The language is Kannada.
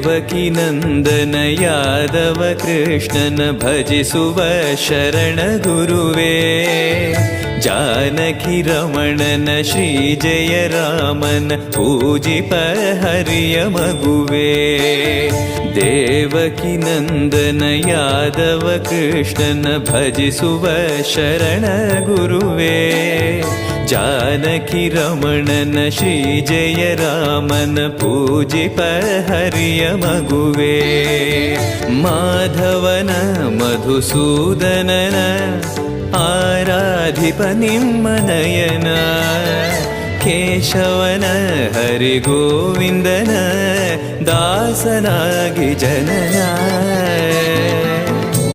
ದೇವಕಿ ನಂದನ ಯಾದವ ಕೃಷ್ಣನ ಭಜಿಸುವ ಶರಣ ಗುರುವೇ. ಜಾನಕಿ ರಮಣನ ಶ್ರೀ ಜಯ ರಾಮನ ಪೂಜಿಪ ಹರಿಯ ಮಗುವೇ. ದೇವಕಿ ನಂದನ ಯಾದವ ಕೃಷ್ಣನ ಭಜಿಸುವ ಶರಣ ಗುರುವೇ. ಜಾನಕಿ ರಮಣನ ಶ್ರೀ ಜಯ ರಾಮನ ಪೂಜಿಪ ಹರಿಯ ಮಗುವೇ. ಮಾಧವನ ಮಧುಸೂದನನ ಆರಾಧಿಪ ನಿಮ್ಮ ನಯನ. ಕೇಶವನ ಹರಿಗೋವಿಂದನ ದಾಸನಾಗಿ ಜನನ.